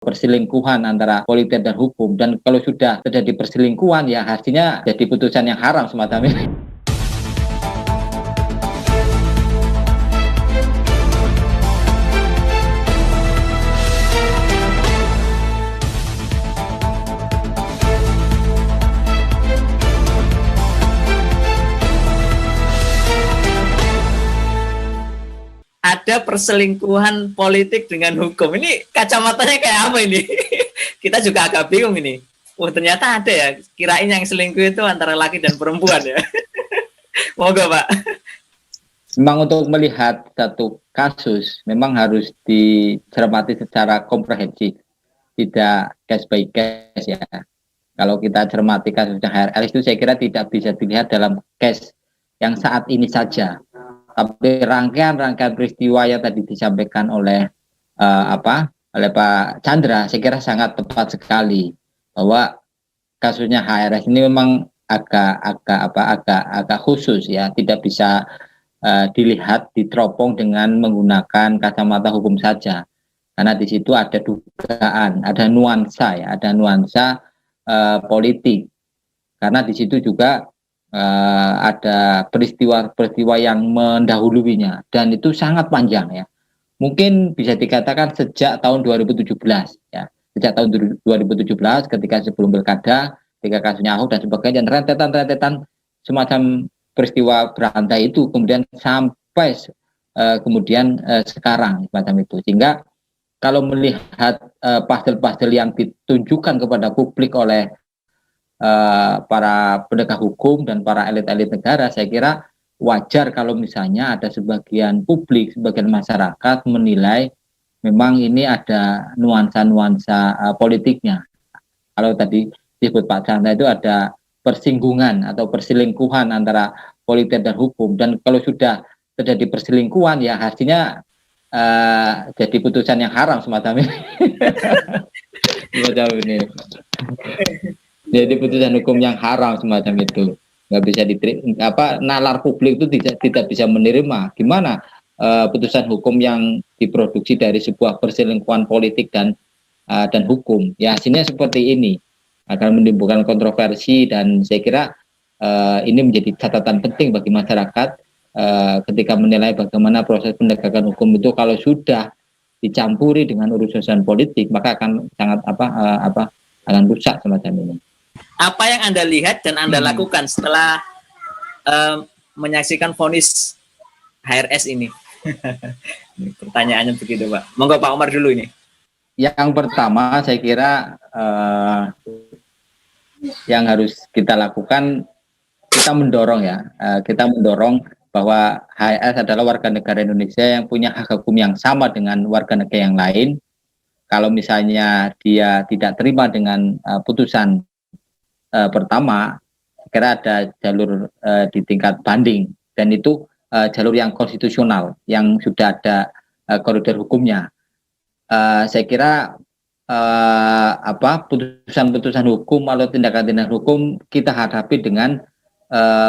perselingkuhan antara politik dan hukum, dan kalau sudah terjadi perselingkuhan ya hasilnya jadi putusan yang haram semacam ini. Ada perselingkuhan politik dengan hukum. Ini kacamatanya kayak apa ini? Kita juga agak bingung ini. Oh, ternyata ada ya. Kirain yang selingkuh itu antara laki dan perempuan ya. Moga, Pak. Memang untuk melihat satu kasus memang harus dicermati secara komprehensif, tidak case by case ya. Kalau kita cermati kasusnya HRL itu saya kira tidak bisa dilihat dalam case yang saat ini saja. Tapi rangkaian peristiwa yang tadi disampaikan oleh oleh Pak Chandra, saya kira sangat tepat sekali bahwa kasusnya HRS ini memang agak khusus ya, tidak bisa dilihat diteropong dengan menggunakan kacamata hukum saja, karena di situ ada dugaan, ada nuansa ya, ada nuansa politik, karena di situ juga ada peristiwa-peristiwa yang mendahulunya dan itu sangat panjang ya. Mungkin bisa dikatakan sejak tahun 2017 ya. Sejak tahun 2017 ketika sebelum pilkada, ketika kasusnya Ahok dan sebagainya, rentetan semacam peristiwa berantai itu kemudian sampai kemudian sekarang semacam itu. Sehingga kalau melihat pasal-pasal yang ditunjukkan kepada publik oleh para penegak hukum dan para elit-elit negara, saya kira wajar kalau misalnya ada sebagian publik, sebagian masyarakat menilai memang ini ada nuansa-nuansa politiknya. Kalau tadi disebut Pak Chandra itu ada persinggungan atau perselingkuhan antara politik dan hukum, dan kalau sudah terjadi perselingkuhan ya hasilnya jadi putusan yang haram semacam ini. Semacam ini. Jadi putusan hukum yang haram semacam itu, nggak bisa diterima, nalar publik itu tidak bisa menerima. Gimana putusan hukum yang diproduksi dari sebuah perselingkuhan politik dan hukum, ya hasilnya seperti ini, akan menimbulkan kontroversi, dan saya kira ini menjadi catatan penting bagi masyarakat ketika menilai bagaimana proses penegakan hukum itu kalau sudah dicampuri dengan urusan politik maka akan sangat akan rusak semacam ini. Apa yang Anda lihat dan Anda lakukan setelah menyaksikan vonis HRS ini? Pertanyaannya begitu, Pak. Monggo Pak Omar dulu ini. Yang pertama saya kira yang harus kita lakukan, kita mendorong ya, kita mendorong bahwa HRS adalah warga negara Indonesia yang punya hak hukum yang sama dengan warga negara yang lain. Kalau misalnya dia tidak terima dengan putusan pertama, kira ada jalur di tingkat banding, dan itu jalur yang konstitusional yang sudah ada koridor hukumnya. Saya kira putusan-putusan hukum atau tindakan-tindakan hukum kita hadapi dengan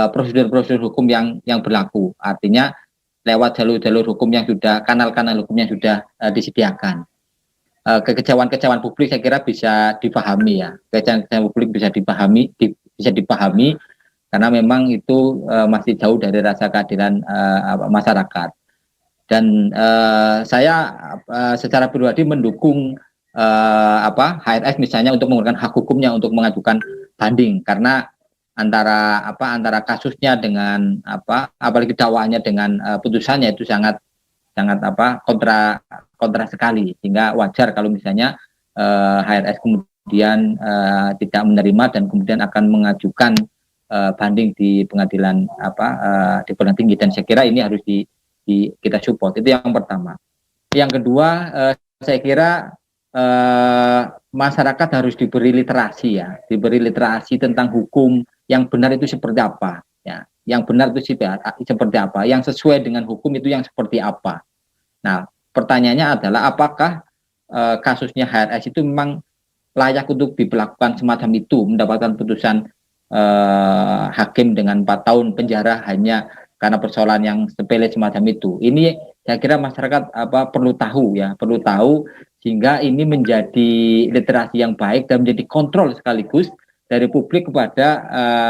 prosedur-prosedur hukum yang berlaku, artinya lewat jalur-jalur hukum yang sudah, kanal-kanal hukum yang sudah disediakan. Kekecewaan publik saya kira bisa dipahami ya, kekecewaan publik bisa dipahami karena memang itu masih jauh dari rasa keadilan masyarakat, dan saya secara pribadi mendukung HRS misalnya untuk menggunakan hak hukumnya untuk mengajukan banding, karena antara kasusnya dengan apalagi dakwaannya dengan putusannya itu sangat kontra sekali, sehingga wajar kalau misalnya HRS kemudian tidak menerima dan kemudian akan mengajukan banding di pengadilan di pengadilan tinggi, dan saya kira ini harus kita support. Itu yang pertama. Yang kedua, saya kira masyarakat harus diberi literasi tentang hukum yang benar itu seperti apa ya, yang benar itu seperti apa, yang sesuai dengan hukum itu yang seperti apa. Nah, pertanyaannya adalah apakah kasusnya HRS itu memang layak untuk diberlakukan semacam itu, mendapatkan putusan hakim dengan 4 tahun penjara hanya karena persoalan yang sepele semacam itu. Ini saya kira masyarakat perlu tahu sehingga ini menjadi literasi yang baik dan menjadi kontrol sekaligus dari publik kepada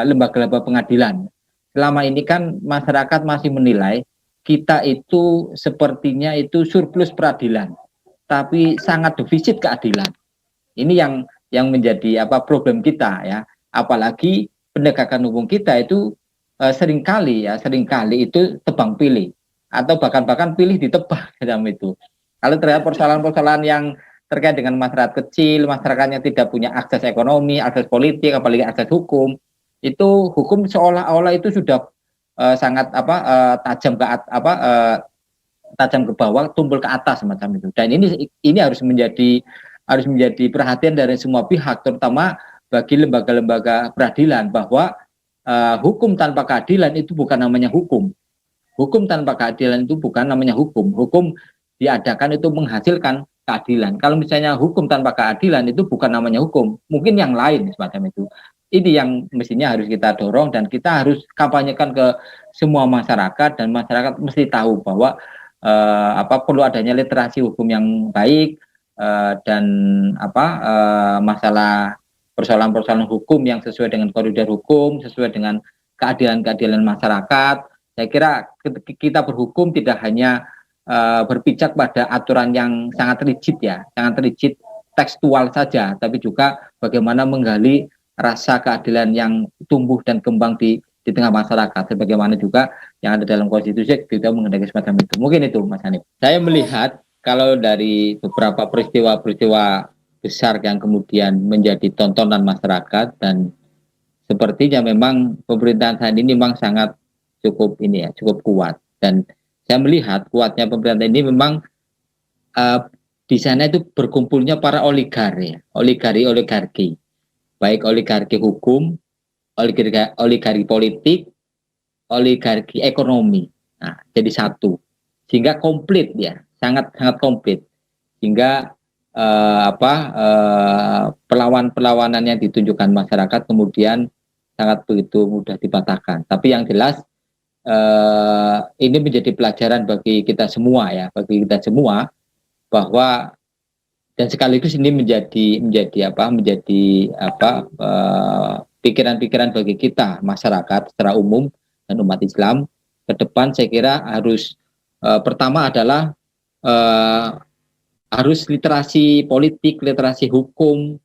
lembaga-lembaga pengadilan. Selama ini kan masyarakat masih menilai kita itu sepertinya itu surplus peradilan, tapi sangat defisit keadilan. Ini yang menjadi problem kita ya. Apalagi penegakan hukum kita itu seringkali itu tebang pilih atau bahkan pilih ditebang dalam itu. Kalau terhadap persoalan-persoalan yang terkait dengan masyarakat kecil, masyarakatnya tidak punya akses ekonomi, akses politik, apalagi akses hukum, itu hukum seolah-olah itu sudah sangat tajam ke tajam ke bawah, tumpul ke atas semacam itu. Dan ini harus menjadi perhatian dari semua pihak, terutama bagi lembaga-lembaga peradilan, bahwa hukum tanpa keadilan itu bukan namanya hukum. Hukum tanpa keadilan itu bukan namanya hukum. Hukum diadakan itu menghasilkan keadilan. Kalau misalnya hukum tanpa keadilan itu bukan namanya hukum, mungkin yang lain semacam itu. Ini yang mestinya harus kita dorong dan kita harus kampanyekan ke semua masyarakat, dan masyarakat mesti tahu bahwa perlu adanya literasi hukum yang baik, dan masalah persoalan-persoalan hukum yang sesuai dengan koridor hukum, sesuai dengan keadilan-keadilan masyarakat. Saya kira kita berhukum tidak hanya berpijak pada aturan yang sangat rigid tekstual saja, tapi juga bagaimana menggali rasa keadilan yang tumbuh dan kembang di tengah masyarakat, sebagaimana juga yang ada dalam konstitusi kita mengendaki semacam itu. Mungkin itu, Mas Hanif. Saya melihat kalau dari beberapa peristiwa besar yang kemudian menjadi tontonan masyarakat, dan sepertinya memang pemerintahan saat ini memang sangat cukup kuat, dan saya melihat kuatnya pemerintahan ini memang di sana itu berkumpulnya para oligarki, baik oligarki hukum, oligarki politik, oligarki ekonomi. Nah, jadi satu, sehingga komplit ya, sangat komplit, sehingga perlawanan yang ditunjukkan masyarakat kemudian sangat begitu mudah dipatahkan. Tapi yang jelas ini menjadi pelajaran bagi kita semua bahwa, dan sekaligus ini menjadi pikiran-pikiran bagi kita masyarakat secara umum dan umat Islam ke depan. Saya kira harus pertama adalah harus literasi politik, literasi hukum,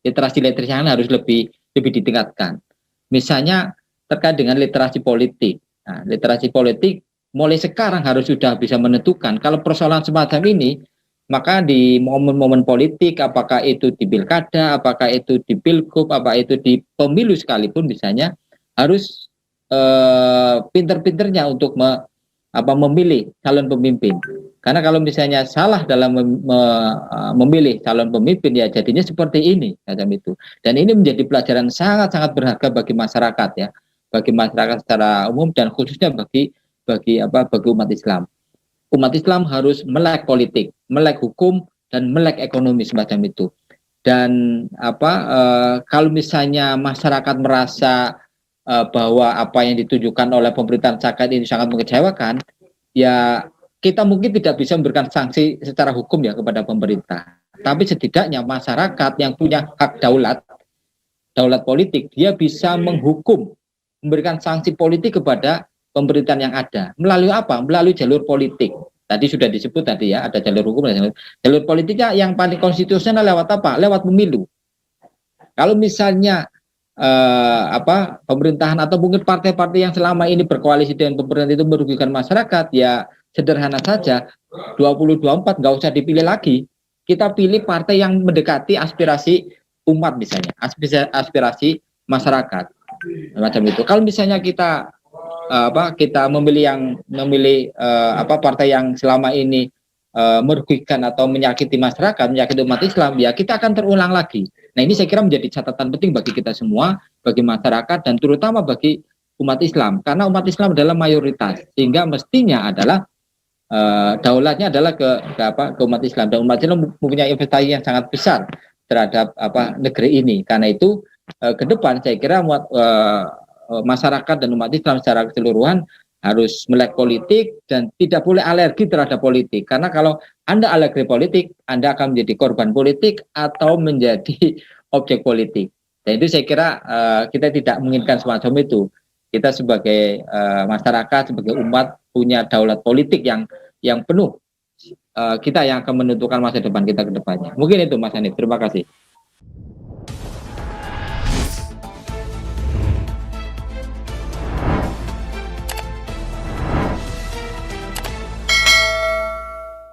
literasi yang harus lebih ditingkatkan. Misalnya terkait dengan literasi politik. Nah, literasi politik mulai sekarang harus sudah bisa menentukan kalau persoalan semacam ini, maka di momen-momen politik, apakah itu di pilkada, apakah itu di pilgub, apakah itu di pemilu sekalipun, misalnya harus pinter-pinternya untuk memilih calon pemimpin. Karena kalau misalnya salah dalam memilih calon pemimpin, ya jadinya seperti ini, macam itu. Dan ini menjadi pelajaran sangat-sangat berharga bagi masyarakat ya, bagi masyarakat secara umum, dan khususnya bagi umat Islam. Umat Islam harus melek politik, melek hukum, dan melek ekonomi semacam itu. Dan kalau misalnya masyarakat merasa bahwa apa yang ditunjukkan oleh pemerintahan saat ini sangat mengecewakan, ya kita mungkin tidak bisa memberikan sanksi secara hukum ya kepada pemerintah. Tapi setidaknya masyarakat yang punya hak daulat politik, dia bisa menghukum, memberikan sanksi politik kepada pemerintahan yang ada. Melalui apa? Melalui jalur politik. Tadi sudah disebut tadi ya, ada jalur hukum dan jalur politiknya yang paling konstitusional lewat apa? Lewat pemilu. Kalau misalnya pemerintahan atau mungkin partai-partai yang selama ini berkoalisi dengan pemerintah itu merugikan masyarakat, ya sederhana saja, 2024 nggak usah dipilih lagi. Kita pilih partai yang mendekati aspirasi umat, misalnya aspirasi masyarakat, macam itu. Kalau misalnya kita memilih partai yang selama ini merugikan atau menyakiti masyarakat, menyakiti umat Islam, ya kita akan terulang lagi. Nah, ini saya kira menjadi catatan penting bagi kita semua, bagi masyarakat, dan terutama bagi umat Islam, karena umat Islam adalah mayoritas, sehingga mestinya adalah daulatnya adalah ke umat Islam, dan umat Islam mempunyai investasi yang sangat besar terhadap negeri ini. Karena itu ke depan saya kira masyarakat dan umat Islam secara keseluruhan harus melek politik dan tidak boleh alergi terhadap politik. Karena kalau Anda alergi politik, Anda akan menjadi korban politik atau menjadi objek politik. Dan itu saya kira kita tidak menginginkan semacam itu. Kita sebagai masyarakat, sebagai umat punya daulat politik yang penuh. Kita yang akan menentukan masa depan kita ke depannya. Mungkin itu Mas Hanif. Terima kasih.